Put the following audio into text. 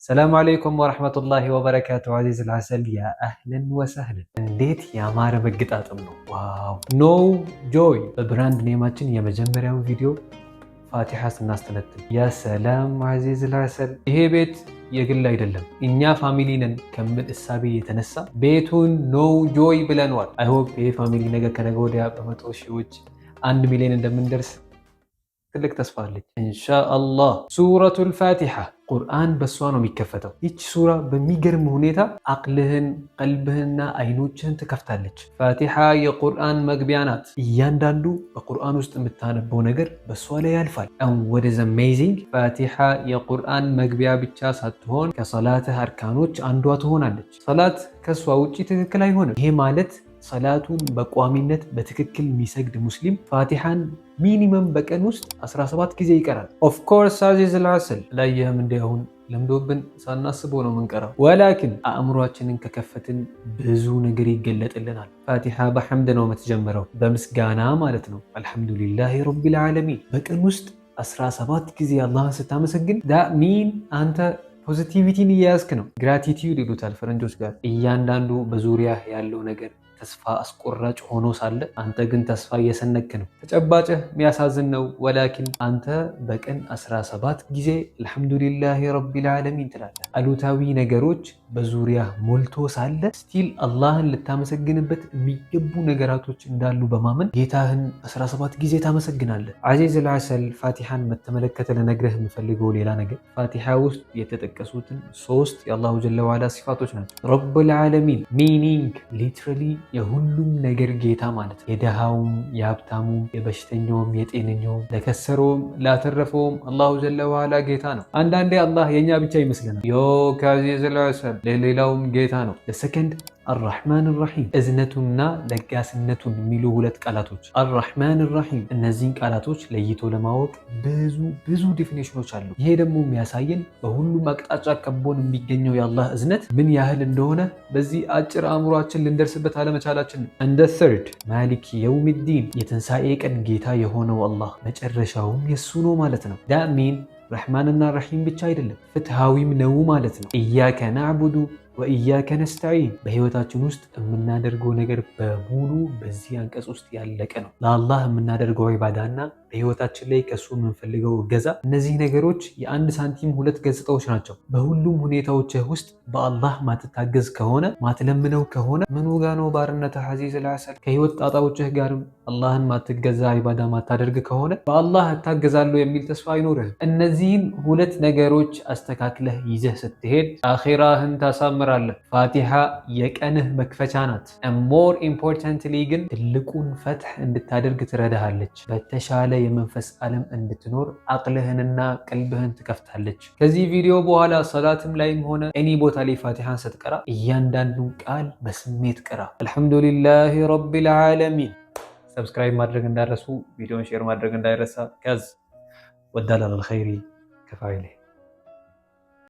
ሰላም አለይኩም ወራህመቱላሂ ወበረካቱ። አዚዝ አልዓሰል ያ አህለን ወሰህለን። እንዴት ያማረ መገጣጠም ነው! ዋው ኖ ጆይ በብራንድ ኔማችን የመጀመሪያውን ቪዲዮ ፋቲሓ ስናስተነትን ያ ሰላም አዚዝ አልዓሰል። ይሄ ቤት የግል አይደለም፣ እኛ ፋሚሊ ነን ከምን እሳቤ የተነሳ ቤቱን ኖ ጆይ ብለነዋል። አይሆፕ ይሄ ፋሚሊ ነገ ከነገ ወዲያ በመቶ ሺዎች 1 ሚሊዮን እንደምንደርስ ትልቅ ተስፋ አለች ኢንሻአላህ። ሱረቱል ፋቲሓ ቁርአን በሷ ነው የሚከፈተው። ይች ሱራ በሚገርም ሁኔታ አቅልህን ቀልብህንና አይኖችህን ትከፍታለች። ፋቲሓ የቁርአን መግቢያ ናት። እያንዳንዱ በቁርአን ውስጥ የምታነበው ነገር በሷ ላይ ያልፋል። ወት ኢዝ አሜዚንግ። ፋቲሓ የቁርአን መግቢያ ብቻ ሳትሆን ከሰላትህ አርካኖች አንዷ ትሆናለች። ሰላት ከሷ ውጪ ትክክል አይሆንም። ይሄ ማለት ሰላቱን በቋሚነት በትክክል የሚሰግድ ሙስሊም ፋቲሓን ሚኒመም በቀን ውስጥ 17 ጊዜ ይቀራል። ኦፍኮርስ አዚዝ አልዓሰል ላየህም እንዲያሁን ለምዶብን ሳናስበው ነው ምንቀራው። ወላኪን አእምሯችንን ከከፈትን ብዙ ነገር ይገለጥልናል። ፋቲሓ በሐምድ ነው የምትጀምረው፣ በምስጋና ማለት ነው። አልሐምዱሊላሂ ረቢል ዓለሚን። በቀን ውስጥ 17 ጊዜ አላህን ስታመሰግን ዳሚን አንተ ፖዚቲቪቲን እያያዝክ ነው። ግራቲቲዩድ ይሉታል ፈረንጆች ጋር። እያንዳንዱ በዙሪያ ያለው ነገር ተስፋ አስቆራጭ ሆኖ ሳለ አንተ ግን ተስፋ እየሰነክ ነው። ተጨባጭህ የሚያሳዝን ነው። ወላኪን አንተ በቀን 17 ጊዜ አልሐምዱሊላሂ ረቢል ዓለሚን ትላለህ። አሉታዊ ነገሮች በዙሪያ ሞልቶ ሳለ ስቲል አላህን ልታመሰግንበት የሚገቡ ነገራቶች እንዳሉ በማመን ጌታህን 17 ጊዜ ታመሰግናለህ። አዚዝ አልዓሰል ፋቲሓን በተመለከተ ለነግረህ የምፈልገው ሌላ ነገር ፋቲሓ ውስጥ የተጠቀሱትን 3 የአላሁ ጀለ ወዐላ ሲፋቶች ናቸው። ረቢል ዓለሚን ሚኒንግ ሊትራሊ የሁሉም ነገር ጌታ ማለት ነው። የደሃውም፣ የሀብታሙም፣ የበሽተኛውም፣ የጤነኛውም፣ ለከሰረውም፣ ላተረፈውም አላሁ ጀለ ወዐላ ጌታ ነው። አንዳንዴ አላህ የኛ ብቻ ይመስለናል። ዮ ከአዚዝ አልዓሰል ለሌላውም ጌታ ነው። ለሰከንድ አርራሕማን ራሒም እዝነቱና ለጋስነቱን የሚሉ 2 ቃላቶች አርራሕማን ራሒም። እነዚህን ቃላቶች ለይቶ ለማወቅ ብዙ ዲፊኒሽኖች አሉ። ይሄ ደግሞ የሚያሳየን በሁሉም አቅጣጫ ከቦን የሚገኘው የአላህ እዝነት ምን ያህል እንደሆነ በዚህ አጭር አእምሯችን ልንደርስበት አለመቻላችን ነው። እንደ ተርድ ማሊክ የውሚዲን የትንሣኤ ቀን ጌታ የሆነው አላህ መጨረሻውም የሱ ነው ማለት ነው። ዳሚን ረሕማንና ረሒም ብቻ አይደለም ፍትሃዊም ነው ማለት ነው። ኢያከ ናዕቡዱ ወኢያከ ነስተዒን በህይወታችን ውስጥ የምናደርገው ነገር በሙሉ በዚህ አንቀጽ ውስጥ ያለቀ ነው። ለአላህ የምናደርገው ዒባዳና በህይወታችን ላይ ከሱ የምንፈልገው እገዛ፣ እነዚህ ነገሮች የአንድ ሳንቲም 2 ገጽታዎች ናቸው። በሁሉም ሁኔታዎችህ ውስጥ በአላህ ማትታገዝ ከሆነ ማትለምነው ከሆነ ምኑ ጋ ነው ባርነትህ? አዚዝ አልዓሰል ከህይወት ጣጣዎችህ ጋርም አላህን ማትገዛ ዒባዳ ማታደርግ ከሆነ በአላህ እታገዛለሁ የሚል ተስፋ አይኖርህም። እነዚህን 2 ነገሮች አስተካክለህ ይዘህ ስትሄድ አኺራህን ታሳምራለህ። ፋቲሓ የቀንህ መክፈቻ ናት። ሞር ኢምፖርታንትሊ ግን ትልቁን ፈትሕ እንድታደርግ ትረዳሃለች። በተሻለ የመንፈስ ዓለም እንድትኖር አቅልህንና ቀልብህን ትከፍታለች። ከዚህ ቪዲዮ በኋላ ሰላትም ላይም ሆነ ኤኒ ቦታ ላይ ፋቲሓን ስትቀራ እያንዳንዱን ቃል በስሜት ቅራ። አልሐምዱሊላሂ ረቢል ዓለሚን። ሰብስክራይብ ማድረግ እንዳረሱ፣ ቪዲዮን ሼር ማድረግ እንዳይረሳ። ከዝ ወዳላል ኸይሪ ከፋይሌ